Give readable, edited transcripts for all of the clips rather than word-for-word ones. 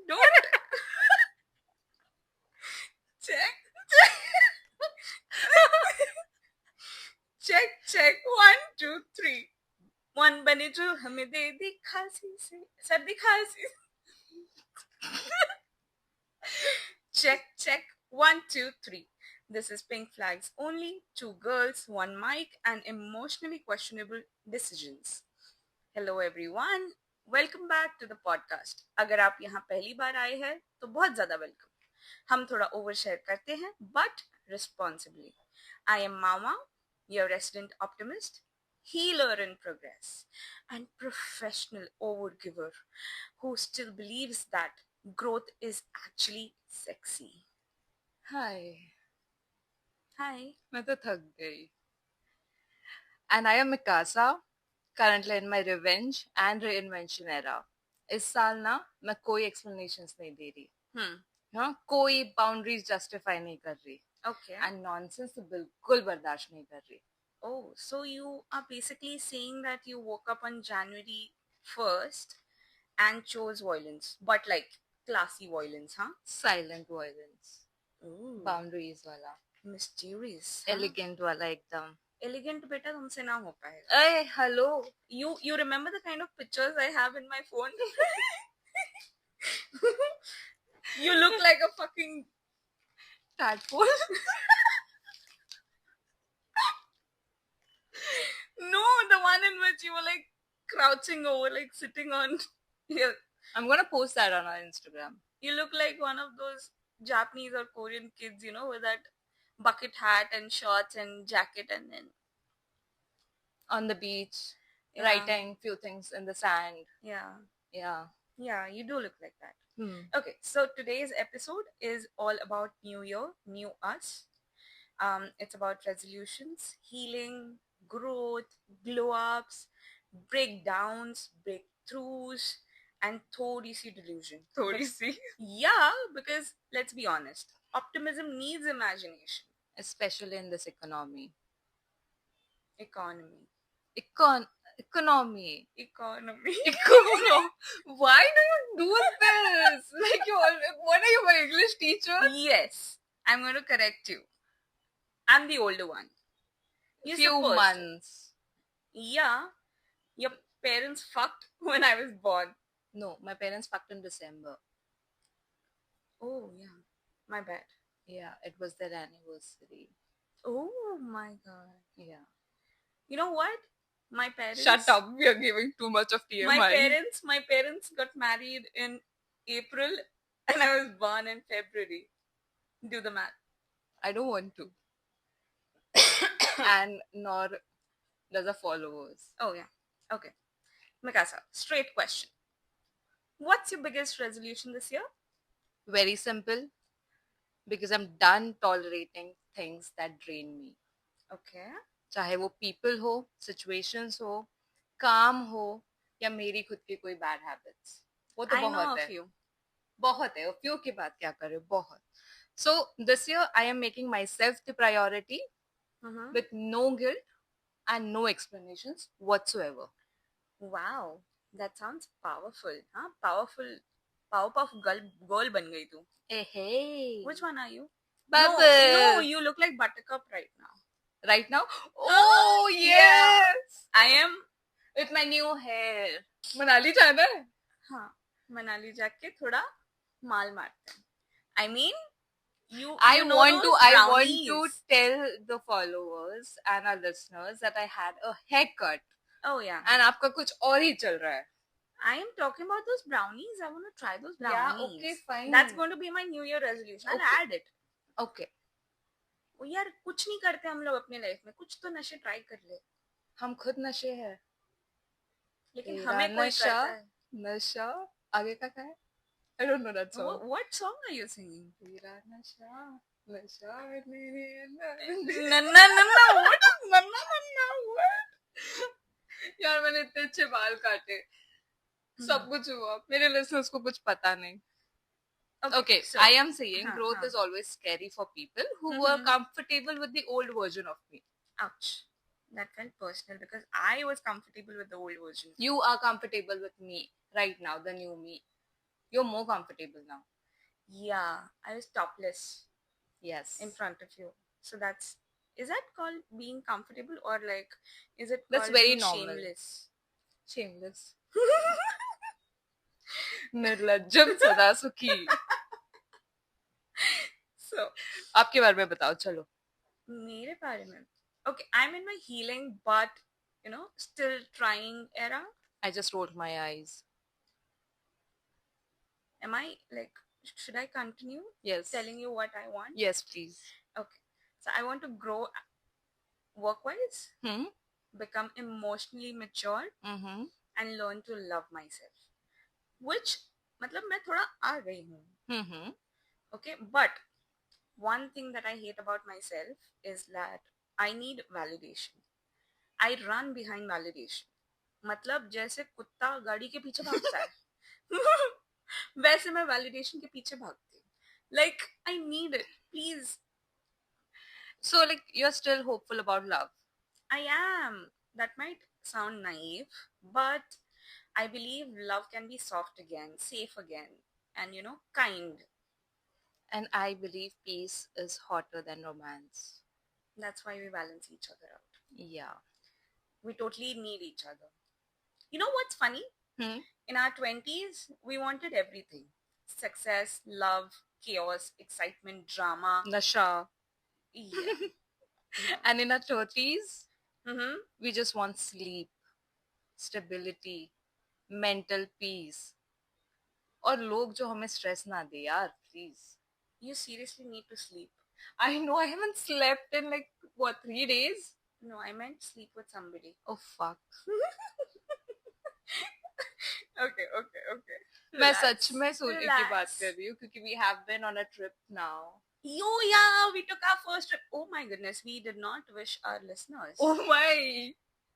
Don't check. check 1 2 3 1 बने जो हमें दे दी खांसी से सर्दी खांसी check 1 2 3 this is Pink Flags only 2 girls 1 mic and emotionally questionable decisions hello everyone welcome back to the podcast अगर आप यहाँ पहली बार आए हैं तो बहुत ज्यादा वेलकम हम थोड़ा ओवर शेयर करते हैं but responsibly I am mama your resident optimist, healer in progress, and professional overgiver who still believes that growth is actually sexy. Hi Hi. मैं तो थक गई and I am Mikasa currently in my revenge and reinvention era. इस साल ना मैं कोई explanations नहीं दे रही हाँ कोई बाउंड्रीज जस्टिफाई नहीं कर रही Okay. एंड नॉनसेंस तो बिल्कुल बर्दाश्त नहीं कर रही Oh, so you are basically saying that you woke up on January 1st and chose violence, but like classy violence, huh? Silent violence Ooh, boundaries वाला mysterious. Huh? एलिगेंट वाला एकदम Elegant बेटा तुमसे ना हो पाएगा. अरे hello You remember the kind of pictures I have in my phone? You look like a fucking tadpole no, the one in which you were like crouching over, like sitting on here. I'm gonna post that on our Instagram. You look like one of those Japanese or Korean kids, you know, with that bucket hat and shorts and jacket, and then On the beach, yeah. writing few things in the sand. Yeah, Yeah. you do look like that. Okay, so today's episode is all about New Year, new us. It's about resolutions, healing, growth, glow ups, breakdowns, breakthroughs, and thodi si delusion. Thodi si. Yeah, because let's be honest, optimism needs imagination. Especially in this economy. Economy. Economy. Economy. Why do you do this? Like what are you, my English teacher? Yes, I'm going to correct you. I'm the older one. You're few months. Yeah, your parents fucked when I was born. No, my parents fucked in December. Oh yeah, my bad. Yeah, it was their anniversary. Oh my god. Yeah. You know what? My parents. Shut up! We are giving too much of TMI. My parents got married in April, and I was born in February. Do the math. I don't want to. And nor does our followers. Oh yeah. Okay. Mikasa, straight question. What's your biggest resolution this year? Very simple. Because I'm done tolerating things that drain me. Okay. चाहे वो people हो, situations हो, काम हो, या मेरी खुद की कोई bad habits. वो तो बहुत है. बहुत है. few की बात क्या कर रहे हो? बहुत. So this year I am making myself the priority with no guilt and no explanations whatsoever. Wow, that sounds powerful. Huh? Powerpuff girl ban gayi tu. Hey. Which one are you? Bubbles. No, you look like Buttercup right now. Right now? Oh yes! I am with my new hair. Manali जाना है? हाँ, मनाली जाके थोड़ा माल मारते हैं. I mean, I want to tell the followers and our listeners that I had a haircut. Oh yeah. And आपका कुछ और ही चल रहा है. I am talking about those brownies. I want to try those brownies. Yeah, okay, fine. That's going to be my New Year resolution. I'll add it. Okay. वो यार कुछ नहीं करते हम लोग अपने लाइफ में, कुछ तो नशे ट्राई कर ले. हम खुद नशे हैं. लेकिन हमें कोई करता है. नशा आगे का क्या है? I don't know that song. What song are you singing? तेरा नशा नशा नन्ना नन्ना what is नन्ना नन्ना what? यार मैंने इतने अच्छे बाल काटे. सब कुछ हुआ. मेरे listeners को कुछ पता नहीं. Okay, so, I am saying growth is always scary for people who were comfortable with the old version of me. Ouch. That felt personal because I was comfortable with the old version. You are comfortable with me right now, the new me. You're more comfortable now. Yeah, I was topless. Yes. In front of you. So is that called being comfortable, or like, is it That's called very being normal. shameless? Shameless. निर्लज्जम सदा सुखी. So, आपके बारे में बताओ चलो. मेरे बारे में. Okay, I'm in my healing, but still trying era. I just rolled my eyes. Am I like? Should I continue? Yes. Telling you what I want? Yes, please. Okay. So I want to grow work-wise, become emotionally mature, and learn to love myself. Which, मतलब मैं थोड़ा आ गई हूँ. Okay, but one thing that I hate about myself is that I need validation. I run behind validation. मतलब जैसे कुत्ता गाड़ी के पीछे भागता है वैसे मैं validation के पीछे भागती हूँ. Like, I need it, please. So, like, you're still hopeful about love? I am. That might sound naive, but I believe love can be soft again, safe again, and kind. And I believe peace is hotter than romance. That's why we balance each other out. Yeah. We totally need each other. You know what's funny? In our 20s, we wanted everything. Success, love, chaos, excitement, drama. Nasha. Yeah. And in our 30s, we just want sleep, stability, mental peace. और लोग जो हमें stress ना दे यार, please. You seriously need to sleep. I know, I haven't slept in like, what, 3 days? No, I meant sleep with somebody. Oh, fuck. Okay. मैं सच में सोने की बात कर रही हूँ क्योंकि we have been on a trip now. Yeah, we took our first trip. Oh my goodness, we did not wish our listeners. Oh my.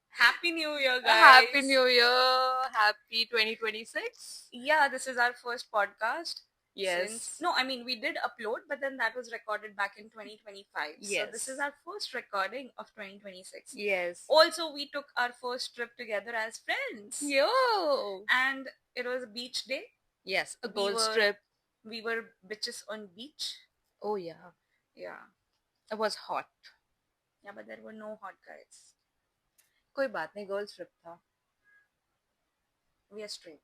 Happy New Year, guys. Happy New Year. Happy 2026. Yeah, this is our first podcast. Yes. We did upload, but then that was recorded back in 2025. Yes. So this is our first recording of 2026. Yes. Also, we took our first trip together as friends. Yo. And it was a beach day. Yes, a girls trip. We were bitches on beach. Oh yeah. Yeah. It was hot. Yeah, but there were no hot guys. कोई बात नहीं, girls trip था. We are straight.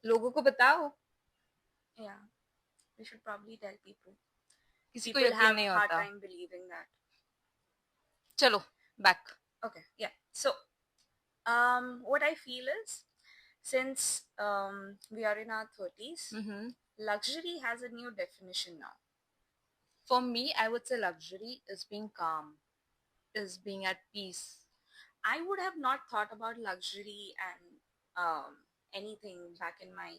लोगों को बताओ. Yeah, we should probably tell people. किसी को यकीन नहीं होता. People have hard time believing that. चलो, back. Okay, yeah. So, what I feel is, since we are in our 30s, luxury has a new definition now. For me, I would say luxury is being calm, is being at peace. I would have not thought about luxury and anything back in my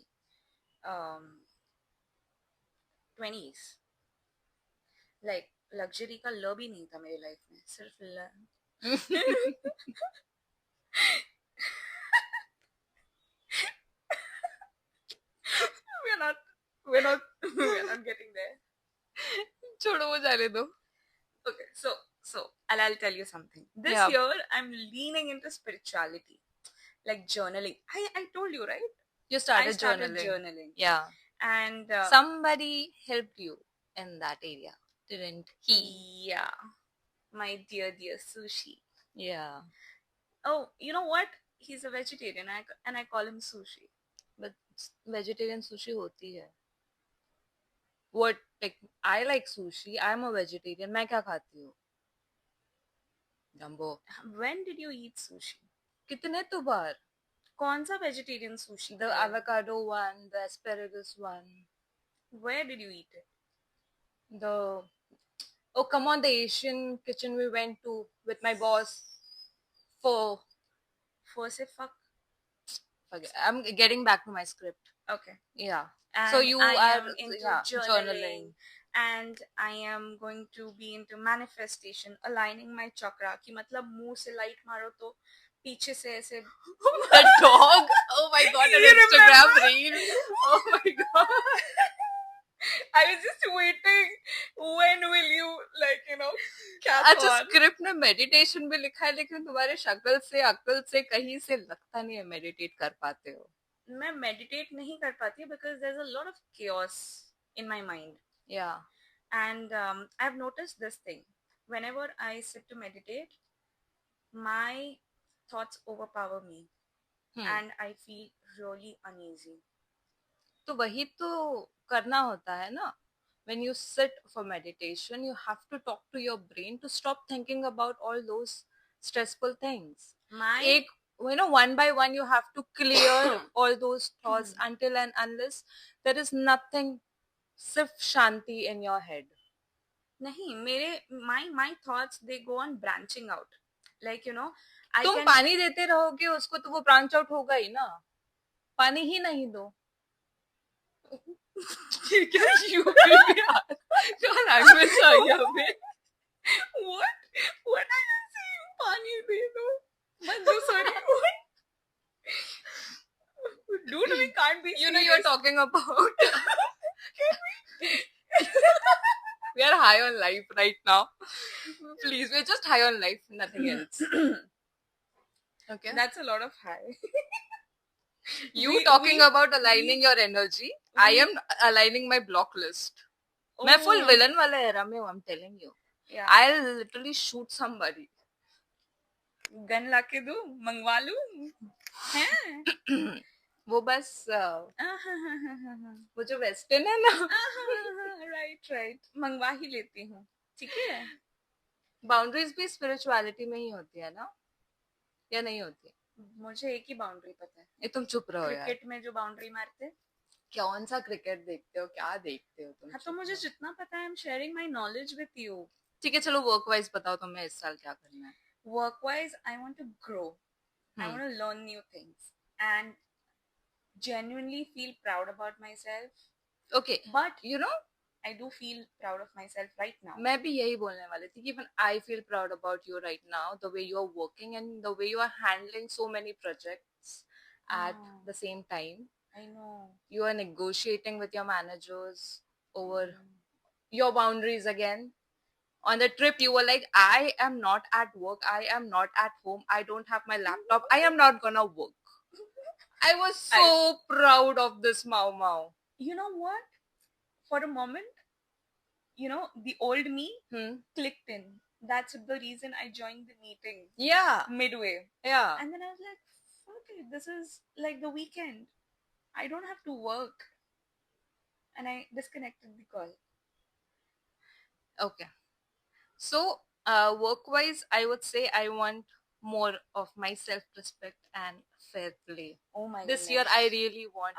20s. Like, luxury का ल भी नहीं था मेरी life में, सिर्फ ल. we're not getting there. छोड़ो वो जाने दो. Okay, so I'll tell you something. This year I'm leaning into spirituality, like journaling. I told you, right? You started journaling. Yeah. And somebody helped you in that area, didn't he? Yeah. My dear Sushi. Yeah. Oh, you know what? He's a vegetarian and I call him Sushi. But vegetarian sushi hoti hai. What? Like, I like sushi. I'm a vegetarian. मैं क्या खाती हूँ? Jumbo. When did you eat sushi? कितने तो बार? कौन सा vegetarian sushi? The avocado one, the asparagus one. Where did you eat it? Oh, come on, the Asian kitchen we went to with my boss. Say fuck. Okay, I'm getting back to my script. Okay. Yeah. And so you are into journaling. And I am going to be into manifestation, aligning my chakra. कि मतलब मुंह से light मारो तो पीछे से ऐसे. The dog. Oh my god, an Instagram reel. Oh my god. I was just waiting. When will you catch अच्छा on? स्क्रिप्ट में मेडिटेशन भी लिखा है लेकिन तुम्हारे शक्ल से अक्ल से कहीं से लगता नहीं है मेडिटेट कर पाते हो. मैं meditate नहीं कर पाती because there's a lot of chaos in my mind. Yeah. And I've noticed this thing. Whenever I sit to meditate, my thoughts overpower me and I feel really uneasy. तो वही तो करना होता है ना. When you sit for meditation, you have to talk to your brain to stop thinking about all those stressful things. One by one you have to clear all those thoughts until and unless there is nothing, सिर्फ शांति in your head. नहीं, मेरे my thoughts they go on branching out. Like तुम पानी देते रहोगे उसको तो वो ब्रांच आउट होगा ही ना. पानी ही नहीं दो. क्या लैंग्वेज है यहाँ पे? What are you saying? पानी दे दो. मत दो, sorry. Dude, we can't be. You're talking about. We are high on life right now. Please, we're just high on life, nothing else. Okay. That's a lot of high. Talking about aligning your energy. I am aligning my block list. मैं full villain वाला era में हूँ, I'm telling you. Yeah. I'll literally shoot somebody. Gun लाके दूँ, मंगवा लूँ, हैं? वो बस वो जो वेस्टर्न है ना. राइट मंगवा ही लेती हूँ. ठीक है. बाउंड्रीज भी स्पिरिचुअलिटी में ही होती है ना, या नहीं होती? मुझे एक ही बाउंड्री पता है. ये तुम चुप रहो यार. क्रिकेट में जो बाउंड्री मारते. कौन सा क्रिकेट देखते हो, क्या देखते हो तुम? हाँ, तो मुझे जितना पता है, I am sharing my knowledge with you. ठीक है, चलो वर्क वाइज बताओ तुम्हें इस साल क्या करना है. Work wise I want to grow. I want to learn new things and genuinely feel proud about myself. Okay, but I do feel proud of myself right now. मैं भी यही बोलने वाली थी कि even I feel proud about you right now, the way you are working and the way you are handling so many projects at the same time. I know. You are negotiating with your managers over your boundaries again. On the trip, you were like, I am not at work. I am not at home. I don't have my laptop. I am not gonna work. I was so proud of this Mau. You know what? For a moment, the old me clicked in. That's the reason I joined the meeting. Yeah. Midway. Yeah. And then I was like, fuck it. This is like the weekend. I don't have to work. And I disconnected the call. Okay. So, work-wise, I would say I want more of my self-respect and fair play. Oh my god. This year I really want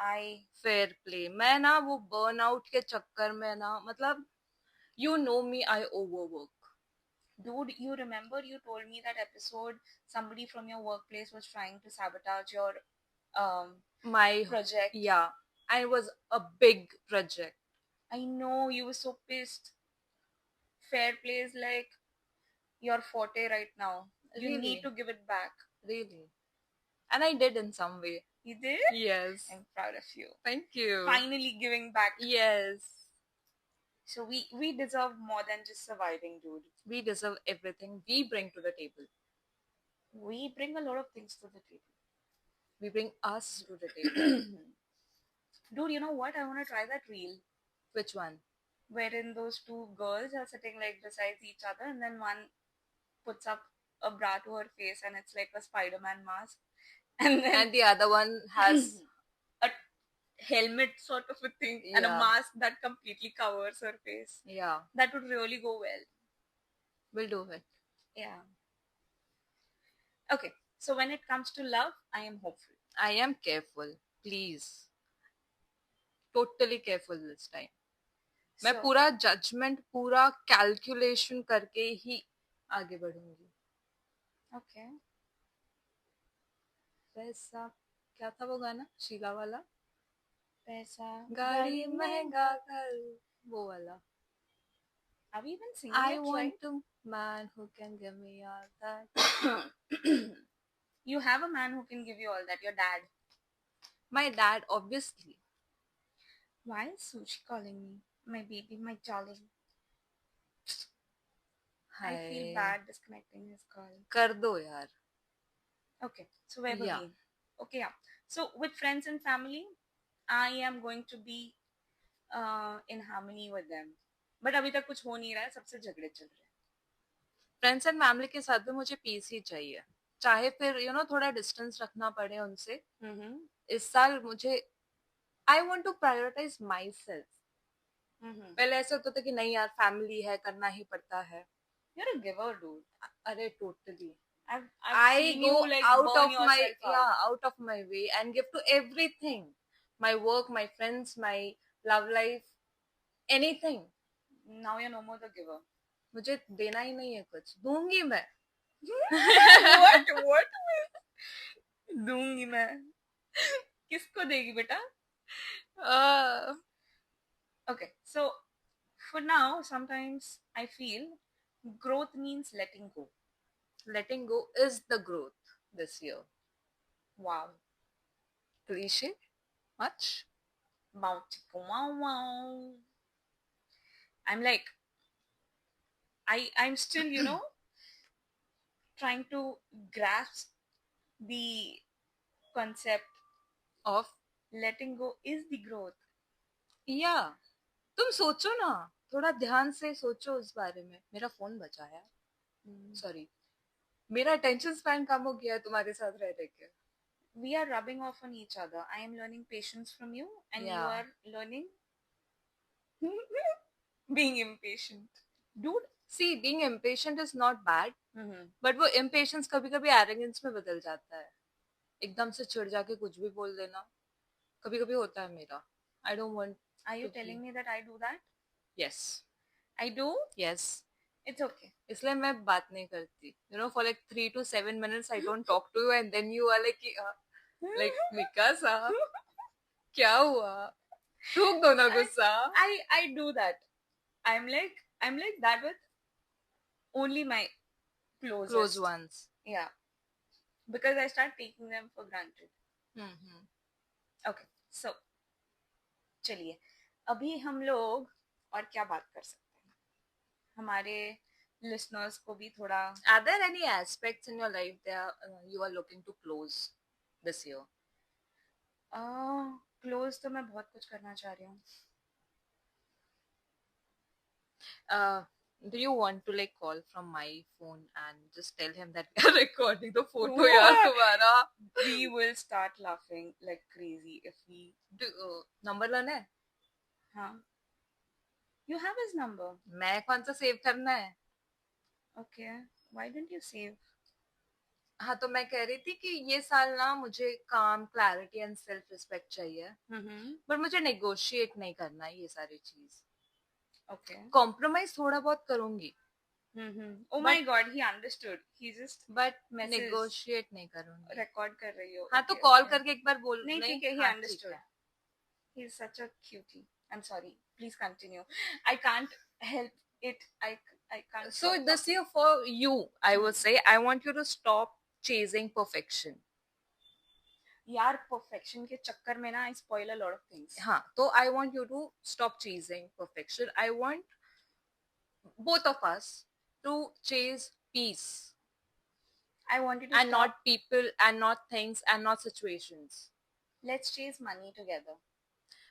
fair play. मैं ना वो burnout के चक्कर में ना, मतलब you know me, I overwork. Dude, you remember you told me that episode somebody from your workplace was trying to sabotage your my project. Yeah, and it was a big project. I know, you were so pissed. Fair play is like your forte right now. You need to give it back. Really? And I did in some way. You did? Yes. I'm proud of you. Thank you. Finally giving back. Yes. So we deserve more than just surviving, dude. We deserve everything we bring to the table. We bring a lot of things to the table. We bring us to the table. Dude, you know what? I want to try that reel. Which one? Wherein those two girls are sitting like beside each other and then one puts up a bra to her face and it's like a Spider-Man mask. And the other one has a helmet sort of a thing and a mask that completely covers her face. Yeah. That would really go well. We'll do it. Yeah. Okay. So when it comes to love, I am hopeful. I am careful. Please. Totally careful this time. मैं पूरा judgement, पूरा calculation करके ही आगे बढ़ूंगी. Okay. पैसा, क्या था वो गाना शीला वाला? पैसा गाड़ी महंगा घर, वो वाला. Have you been singing I it, want right? a man who can give me all that. You have a man who can give you all that. Your dad. My dad, obviously. Why is Sushi calling me? My baby, my darling. I feel bad disconnecting his call. कर दो यार. Okay, so where were we? Okay, yeah. So with friends and family, I am going to be in harmony with them. But अभी तक कुछ हो नहीं रहा है, सबसे झगड़े चल रहे हैं. फ्रेंड्स एंड फैमिली के साथ भी मुझे पीस ही चाहिए, चाहे फिर थोड़ा डिस्टेंस रखना पड़े उनसे. इस साल मुझे I want to prioritise myself. पहले ऐसे होता था कि नहीं यार फैमिली है, करना ही पड़ता है. You're a giver, dude. अरे totally. I've I seen go you like out burn of my yourself out. out of my way and give to everything. My work, my friends, my love life, anything. Now you're no more the giver. मुझे देना ही नहीं है कुछ. दूंगी मैं. What? दूंगी मैं. किसको देगी बेटा? Okay, so for now, sometimes I feel growth means letting go. Letting go is the growth this year. Wow. Cliche? Much? Wow. I'm like, I'm still, trying to grasp the concept of letting go is the growth. Yeah. तुम सोचो ना, थोड़ा ध्यान से सोचो उस बारे में. मेरा फोन बचा है. सॉरी. मेरा अटेंशन स्पैन कम हो गया है तुम्हारे साथ रह रह के. We are rubbing off on each other. I am learning patience from you, and you are learning being impatient. Dude, see, being impatient is not bad, but वो impatience कभी-कभी arrogance में बदल जाता है. एकदम से चिढ़ जाके कुछ भी बोल देना. कभी-कभी होता है मेरा. I don't want. Are you telling me that I do that? Yes. I do? Yes. It's okay. इसलिए मैं बात नहीं करती. For like 3 to 7 minutes I don't talk to you and then you are like Mikasa, क्या हुआ? ठोक दो ना गुस्सा. I do that. I'm like that with only my close ones. Yeah. Because I start taking them for granted. Okay. So, चलिए अभी हम लोग और क्या बात कर सकते हैं? हमारे listeners को भी थोड़ा. Are there any aspects in your life that you are looking to close this year? Close तो मैं बहुत कुछ करना चाह रही हूँ. Do you want to like call from my phone and just tell him that we are recording the photo यार तुम्हारा? We will start laughing like crazy if we do. Number लाना है? हाँ. You have his number. मैं कौन सा save करना है? Okay. Why didn't you save? हाँ तो मैं कह रही थी कि ये साल ना मुझे काम, clarity and self respect चाहिए. पर मुझे negotiate नहीं करना है ये सारी चीज. Okay. Compromise थोड़ा बहुत करूँगी. Oh my God, he understood. He just but negotiate नहीं करूँगी. Record कर रही हो. हाँ तो call करके एक बार बोल. नहीं ठीक है. He understood. He's such a cutie. I'm sorry. Please continue. I can't help it. I can't. So this year for you, I would say, I want you to stop chasing perfection. यार perfection के चक्कर में ना I spoil a lot of things. हाँ तो I want you to stop chasing perfection. I want both of us to chase peace. I want you to and stop. Not people and not things and not situations. Let's chase money together.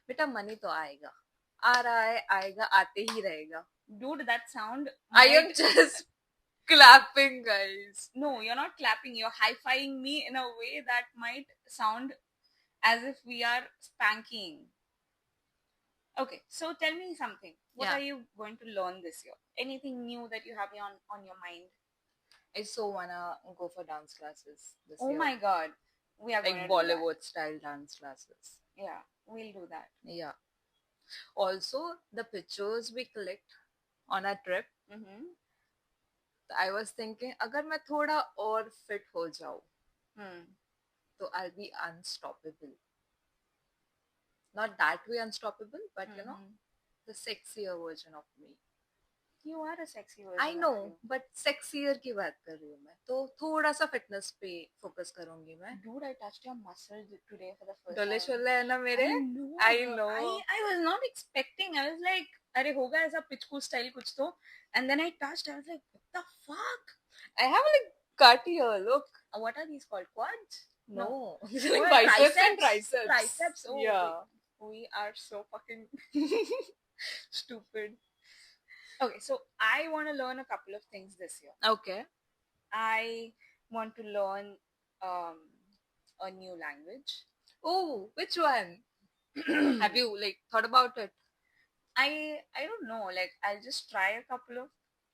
बेटा money तो आएगा. आ रहा है, आएगा, आते ही रहेगा. Dude, that sound. I am just clapping, guys. No, you're not clapping. You're high-fiving me in a way that might sound as if we are spanking. Okay, so tell me something. What are you going to learn this year? Anything new that you have on your mind? I so wanna go for dance classes this year. Oh my God. We are like Bollywood style dance classes. Yeah, we'll do that. Yeah. Also, the pictures we clicked on our trip. I was thinking, अगर मैं थोड़ा और fit हो जाऊँ, तो I'll be unstoppable. Not that way unstoppable, but the sexier version of me. You are a sexy version. I know, but sexier की बात कर रही हूँ मैं. तो थोड़ा सा fitness पे focus करूँगी मैं. Dude, I touched your muscle today for the first time. डोले है ना मेरे? I know. I was not expecting. I was like, अरे होगा ऐसा पिचकू style कुछ तो. And then I touched. I was like, what the fuck? I have like cut here. Look. What are these called? Quads? No. It's Oh, like biceps and triceps. triceps. Triceps. Oh, Yeah. we are so fucking stupid. Okay, so I want to learn a couple of things this year. Okay. I want to learn um, a new language. Oh, which one? Have you like thought about it? I don't know. Like I'll just try a couple of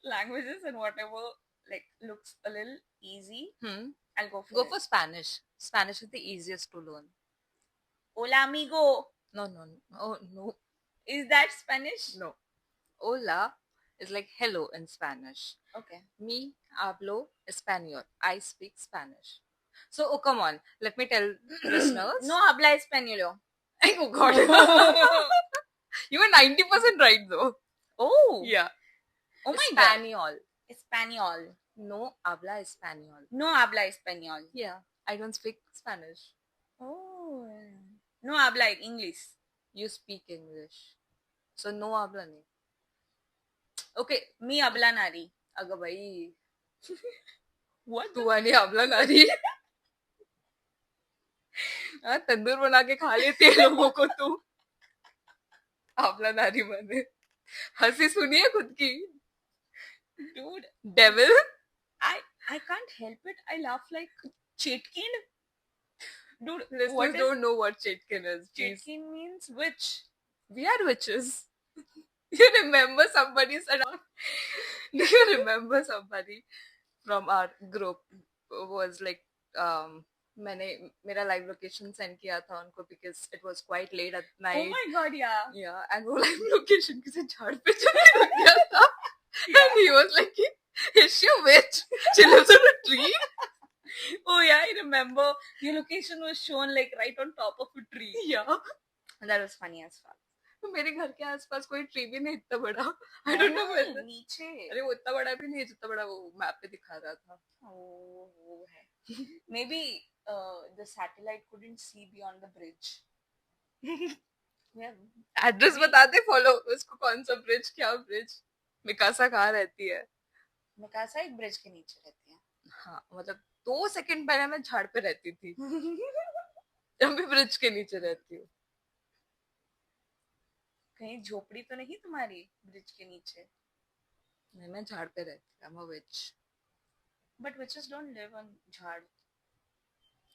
languages and whatever like looks a little easy, I'll go for Go it. for Spanish. Spanish is the easiest to learn. Hola amigo. No. Oh no. Is that Spanish? No. Hola is like hello in Spanish. Okay. Me hablo español. I speak Spanish. So, oh, come on. Let me tell listeners. No habla español. Oh, God. You were 90% right, though. Oh. Yeah. Oh my Español. God. Español. No habla español. No habla español. Yeah. I don't speak Spanish. Oh. No habla English. You speak English. So, no habla nahi. Okay. Me habla nari. Aga bhai. What? तू आने habla nari. हाँ तंदूर बना के खा लेती है लोगों को तू habla nari बने हंसी सुनिए खुद की. Dude. Devil. I can't help it. I laugh like Chetkin. Dude, listeners don't know what Chetkin is. Chetkin means witch. We are witches. You remember somebody said, do you remember somebody from our group was like, मैंने मेरा live location send किया था उनको because it was quite late at night. Oh my God, yeah. Yeah, and वो live location किसी झाड़ पे चढ़ गया था. And he was like, is she a witch? She lives on a tree. Oh yeah, I remember. Your location was shown like right on top of a tree. Yeah. And that was funny as fuck. मेरे घर के आसपास कोई tree भी नहीं इतना बड़ा. I don't know whether नीचे. अरे वो इतना बड़ा भी नहीं है जितना बड़ा वो मैप पे दिखा रहा था. वो है. Maybe the satellite couldn't see beyond the bridge. Address बता दे फॉलो उसको कौन सा ब्रिज क्या ब्रिज. मिकासा कहाँ रहती है. मिकासा एक ब्रिज के नीचे रहती है. हाँ मतलब 2 सेकंड पहले मैं झाड़ पे रहती थी. जब भी ब्रिज के नीचे रहती हूँ. कहीं झोपड़ी तो नहीं तुम्हारी ब्रिज के नीचे. नहीं मैं झाड़ पे रहती हूँ. I'm a witch. But witches don't live on झाड़.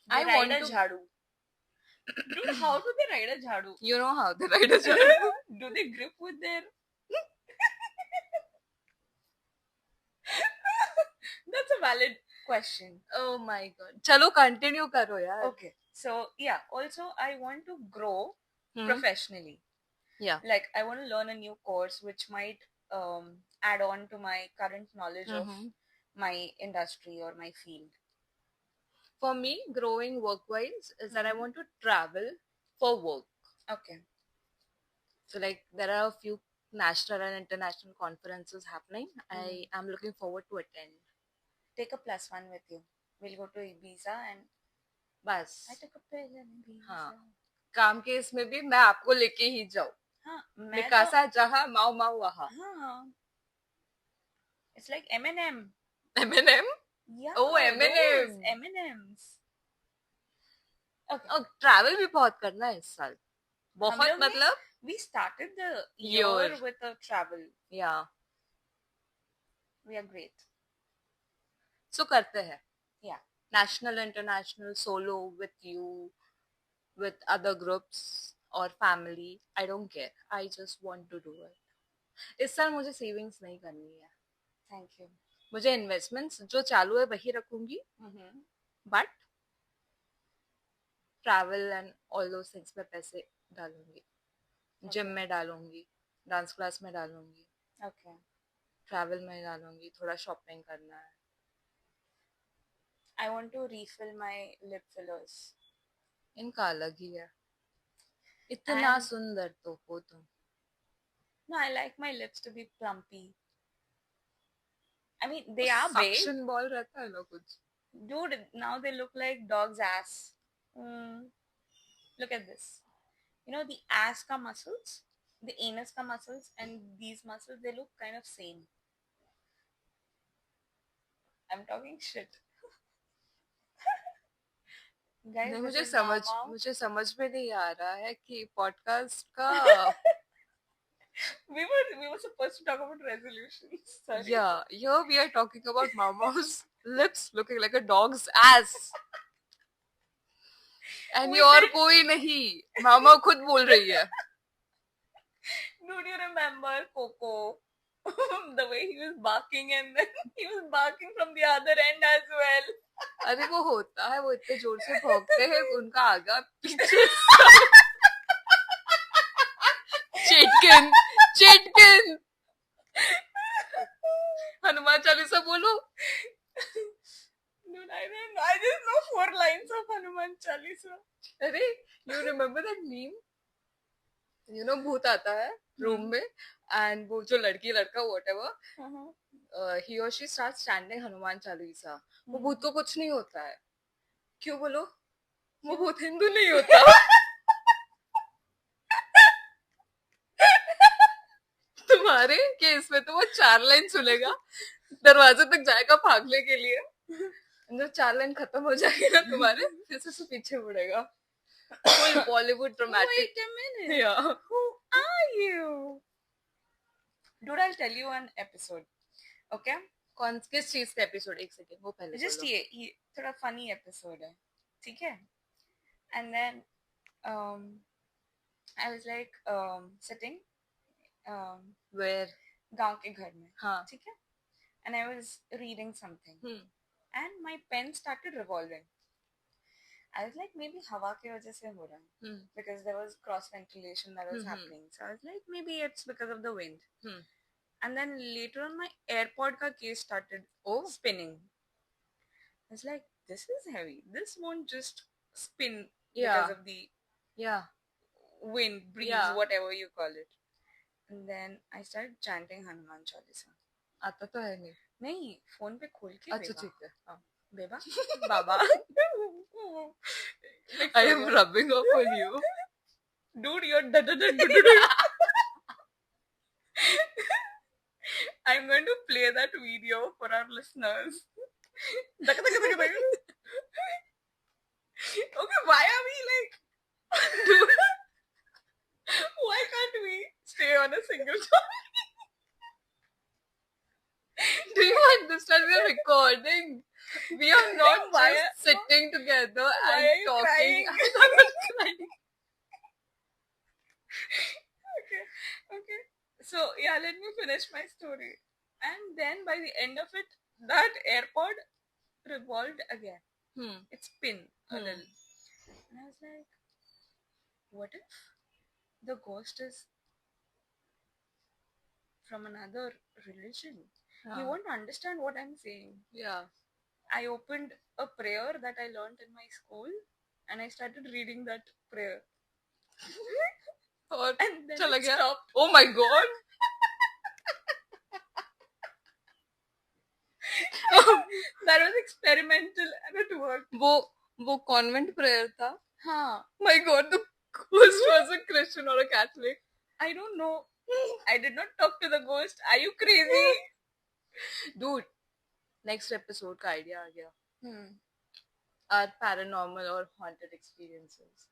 I want to झाड़ू. Dude, how do they ride a jhadu? You know how they ride a jhadu. Do they grip with their... That's a valid question. Oh my God. चलो continue करो यार. Okay. So, yeah. Also, I want to grow professionally. Yeah. Like, I want to learn a new course which might add on to my current knowledge of my industry or my field. For me, growing work-wise is that I want to travel for work. Okay. So, like, there are a few national and international conferences happening. I am looking forward to attend. Take a +1 with you. We'll go to Ibiza and... बस. I took a pill in Ibiza. हाँ. काम के इसमें भी मैं आपको लेके ही जाऊँ. हाँ. मिकासा जहाँ माओ माओ वहाँ. हाँ. It's like M&M. M&M? Yeah. Oh, M&M. M&Ms. Okay. और ट्रैवल भी बहुत करना है इस साल. बहुत मतलब. We started the year with a travel. Yeah. We are great. So करते हैं. Yeah. National, international, solo, with you, with other groups or family. I don't care. I just want to do it. इस साल मुझे savings नहीं करनी है. Thank you. मुझे investments जो चालू है वही रखूंगी. But travel and all those things में पैसे डालूंगी. जिम में डालूंगी. डांस क्लास में डालूंगी. Okay. ट्रैवल में डालूंगी. थोड़ा शॉपिंग करना है. I want to refill my lip fillers. इनका अलग ही है. इतना सुंदर तो हो तुम. No, I like my lips to be plumpy. I mean, they are big. Suction ball रहता है ना कुछ. Dude, now they look like dog's ass. Look at this. You know the ass ka muscles, the anus ka muscles, and these muscles, they look kind of same. I'm talking shit. Guys, नहीं, this is मुझे समझ में नहीं आ रहा है कि podcast का we were supposed to talk about resolutions. Sorry. yeah, here we are talking about Mama's lips looking like a dog's ass. And और कोई नहीं, मामा खुद बोल रही है. Dude, you remember Coco? The way he was barking and then he was barking from the other end as well. अरे वो होता है, वो इतने जोर से भौंकते हैं, उनका आगा पीछे चिटकिन चिटकिन हनुमान चालीसा बोलो. Dude, I don't know. I just know 4 lines of Hanuman Chalisa. अरे, you remember that meme? You know, भूत आता है रूम में and वो जो लड़की लड़का whatever, he or she starts chanting Hanuman Chalisa. वो भूत को कुछ नहीं होता है. क्यों बोलो? वो भूत हिंदू नहीं होता. तुम्हारे केस में तो वो 4 लाइन सुनेगा, दरवाजे तक जाएगा भागने के लिए, जब 4 लाइन खत्म हो जाएगी ना तुम्हारे, फिर से पीछे मुड़ेगा. Full Bollywood dramatic. Wait a minute. Yeah. Who are you? Dude, I'll tell you an episode. Okay? किस चीज का एपिसोड? एक सेकंड, वो पहले just ये थोड़ा funny episode है, ठीक है? And then I was like sitting where? गांव के घर में. हाँ. ठीक है? And I was reading something. And my pen started revolving. I was like, maybe हवा की वजह से हो रहा है, because there was cross ventilation that was happening. So I was like, maybe it's because of the wind. And then later on, my AirPod ka case started spinning. I was like, this is heavy. This won't just spin because of the wind, breeze, whatever you call it. And then I started chanting Hanuman Chalisa. आता तो है नहीं. नहीं, phone पे खोल के. अच्छा ठीक है. हाँ. Beba, Baba. I am rubbing off on you. Dude, you're I'm going to play that video for our listeners. Okay, why are we like... Dude, why can't we stay on a single topic? Do you understand? We are recording. We are not just sitting together and talking. I'm not crying. Okay. So, yeah, let me finish my story. And then by the end of it, that AirPod revolved again. It spun a little. And I was like, what if the ghost is from another religion? You won't understand what I'm saying. Yeah. I opened a prayer that I learned in my school and I started reading that prayer. And then it stopped. Oh my god! That was experimental and it worked. वो convent prayer था? हाँ. My god, the ghost was a Christian or a Catholic? I don't know. I did not talk to the ghost. Are you crazy? Dude, next episode का idea आ गया. Our paranormal or haunted experiences.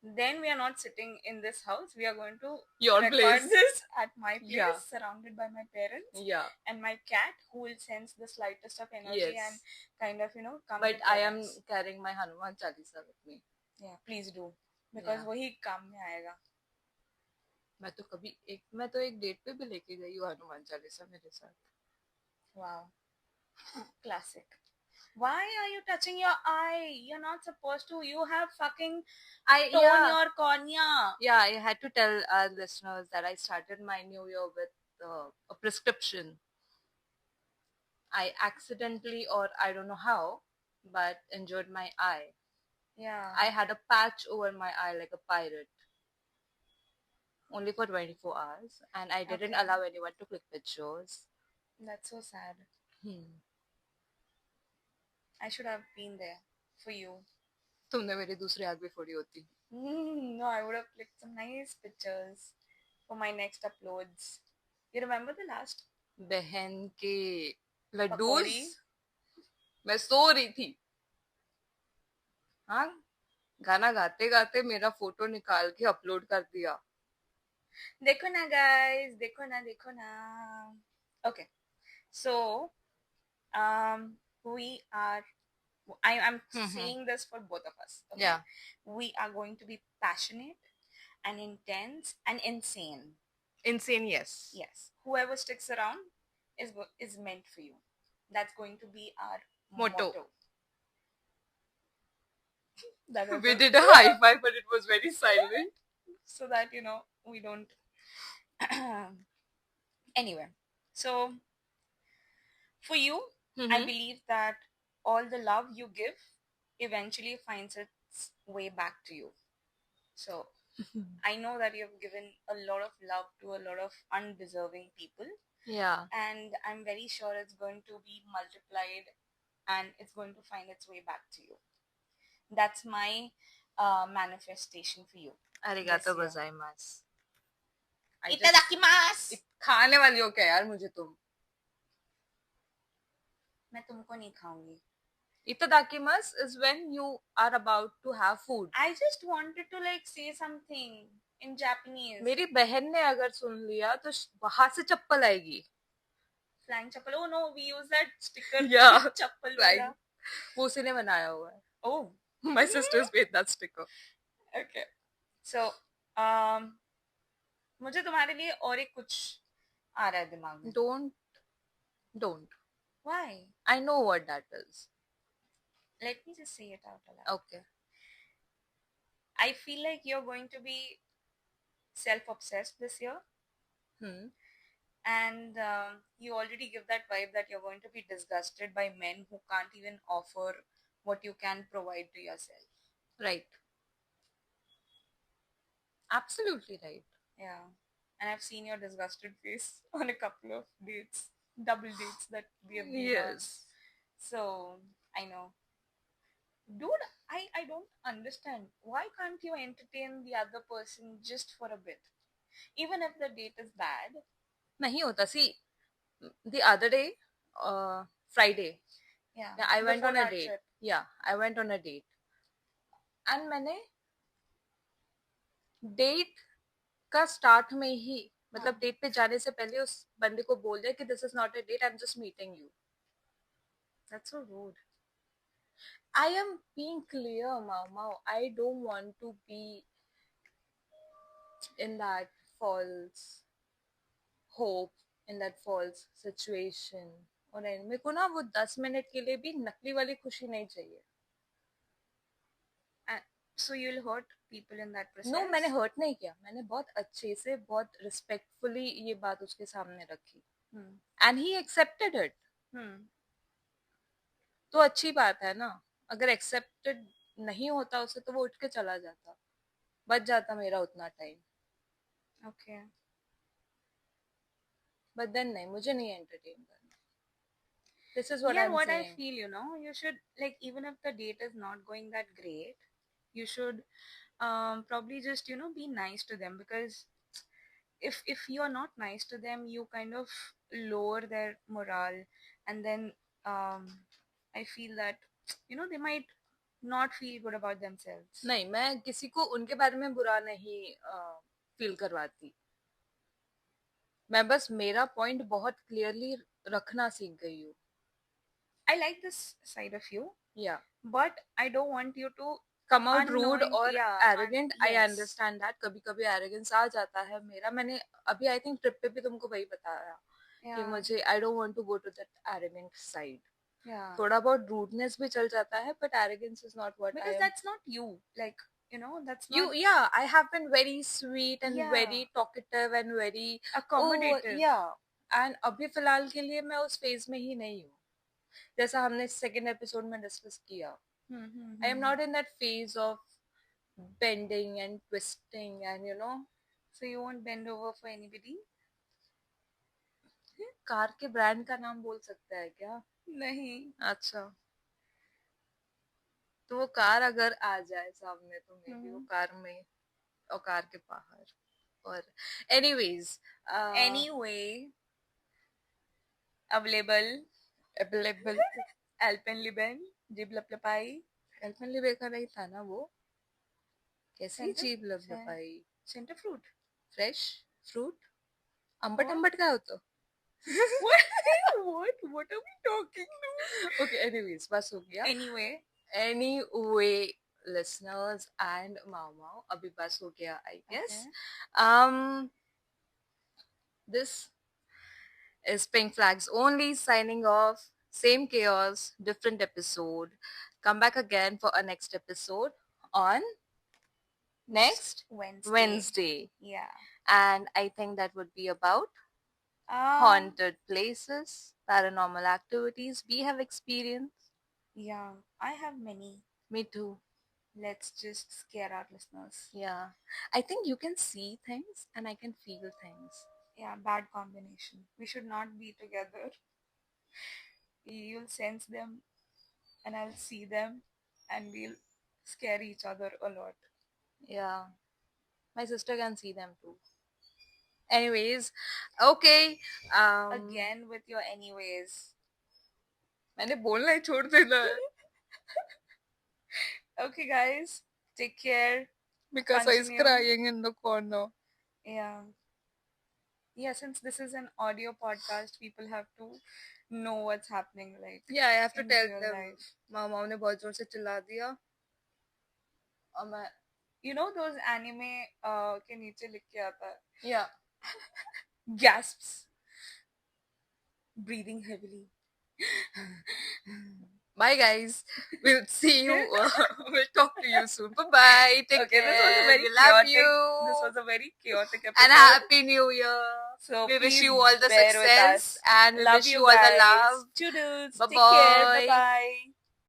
Then we are not sitting in this house. We are going to record this at my place, surrounded by my parents. Yeah. And my cat, who will sense the slightest of energy and kind of, come. But I am carrying my Hanuman Chalisa with me. Yeah, please do. Because वही काम में आएगा. मैं तो एक date पे भी लेके गई हूँ हनुमान चालीसा मेरे साथ. Wow. Classic. Why are you touching your eye? You're not supposed to. You have fucking torn your cornea. Yeah, I had to tell our listeners that I started my new year with a prescription. I accidentally, or I don't know how, but injured my eye. Yeah. I had a patch over my eye like a pirate. Only for 24 hours. And I didn't allow anyone to click pictures. That's so sad. I should have been there for you. तुमने मेरी दूसरी आग भी फोड़ी होती. No, I would have clicked some nice pictures for my next uploads. You remember the last? बहन के लड्डूस. मैं सो रही थी. हाँ, गाना गाते गाते मेरा फोटो निकाल के अपलोड कर दिया. देखो ना गाइस, देखो ना. Okay, so we are, I'm saying this for both of us. Okay? Yeah. We are going to be passionate and intense and insane. Insane, yes. Yes. Whoever sticks around is meant for you. That's going to be our motto. We did a high five, but it was very silent. So that, we don't. Anyway, so for you, I believe that all the love you give eventually finds its way back to you. So I know that you've given a lot of love to a lot of undeserving people. Yeah. And I'm very sure it's going to be multiplied and it's going to find its way back to you. That's my manifestation for you. Arigato gozaimasu. Itadakimasu! खाने वाली हो क्या यार मुझे तुम? मैं तुमको नहीं खाऊंगी. Itadakimasu is when you are about to have food. I just wanted to say something in Japanese. मेरी बहन ने अगर सुन लिया तो वहां से चप्पल आएगी. Flying chappal. Oh no, we use that sticker. Yeah. Chappal. Flying. वो उसी ने बनाया हुआ है. Oh. My sisters made that sticker. Okay. So, मुझे तुम्हारे लिए और एक कुछ आ रहा है दिमाग में. Don't. Why? I know what that is. Let me just say it out aloud. Okay. I feel like you're going to be self-obsessed this year. And you already give that vibe that you're going to be disgusted by men who can't even offer what you can provide to yourself. Right. Absolutely right. Yeah. And I've seen your disgusted face on a couple of dates, double dates that we have been on. Yes. So, I know. Dude, I don't understand. Why can't you entertain the other person just for a bit? Even if the date is bad. नहीं होता. See, the other day, Friday, I went on a date. Trip. Yeah, I went on a date. And मैंने date का start में ही मतलब date पे जाने से पहले उस बंदे को बोल दिया कि this is not a date, I am just meeting you. That's so rude. I am being clear, Mama. I don't want to be in that false hope, in that false situation. और मेरे को ना वो 10 minute के लिए भी नकली वाली खुशी नहीं चाहिए. So you'll hurt people in that process? No, मैंने hurt नहीं किया. मैंने बहुत अच्छे से, बहुत respectfully ये बात उसके सामने रखी. And he accepted it. तो अच्छी बात है ना. अगर accepted नहीं होता उसे तो वो उठ के चला जाता. बच जाता मेरा उतना टाइम. Okay. But then नहीं, मुझे नहीं entertain करना. This is what I'm what saying. I feel, you should, even if the date is not going that great, you should probably just, be nice to them, because if you are not nice to them, you kind of lower their morale, and then I feel that, they might not feel good about themselves. नहीं, मैं किसी को उनके बारे में बुरा नहीं feel करवाती. मैं बस मेरा पॉइंट बहुत क्लियरली रखना सीख गई हूँ. I like this side of you. Yeah. But I don't want you to come out rude or arrogant. Yes. I understand that. कभी-कभी arrogance आ जाता है मेरा. मैंने अभी I think trip पे भी तुमको वही बताया कि मुझे I don't want to go to that arrogant side. Yeah. थोड़ा बहुत rudeness भी चल जाता है, but arrogance is not what because that's not you. That's not you. Yeah, I have been very sweet and very talkative and very accommodative. And अभी फिलहाल के लिए मैं उस phase में ही नहीं हूँ. जैसा हमने second episode में discuss किया. I am not in that phase of bending and twisting and So you won't bend over for anybody? Car के ब्रांड का नाम बोल सकता है क्या? नहीं. अच्छा. तो वो कार अगर आ जाए सामने तो मे भी वो कार में और कार के बाहर और anyways anyway available Alpenliben Jib Laplapai कैल्पन लिबेका नहीं था ना वो? कैसी अजीब लग रहा भाई. Center Fruit, fresh fruit. अंबट अंबट काय होतं? what are we talking about? Okay, anyways, बस हो गया. Anyway, listeners and Mau, अभी बस हो गया, I guess. okay. This is Pink Flags Only signing off. Same chaos, different episode. Come back again for our next episode on next Wednesday. Yeah. And I think that would be about haunted places, paranormal activities we have experienced. Yeah, I have many. Me too. Let's just scare our listeners. Yeah. I think you can see things and I can feel things. Yeah, bad combination. We should not be together. You'll sense them and I'll see them and we'll scare each other a lot. Yeah. My sister can see them too. Anyways, okay. Again with your anyways. मैंने बोलना ही छोड़ देना है. Okay, guys. Take care. Mikasa is crying in the corner. Yeah. Yeah, since this is an audio podcast, people have to know what's happening. Like, yeah, I have to tell them. मामा ने बहुत जोर से चिल्ला दिया. और मैं, you know those anime के नीचे लिख के आता है. Yeah. Gasps. Breathing heavily. Bye guys. We'll see you. We'll talk to you soon. Bye-bye. Take care. This was a very chaotic. This was a very chaotic episode. And Happy New Year. So we wish you all the success and we wish you all the love. Toodles. Bye-bye. Take care. Bye-bye.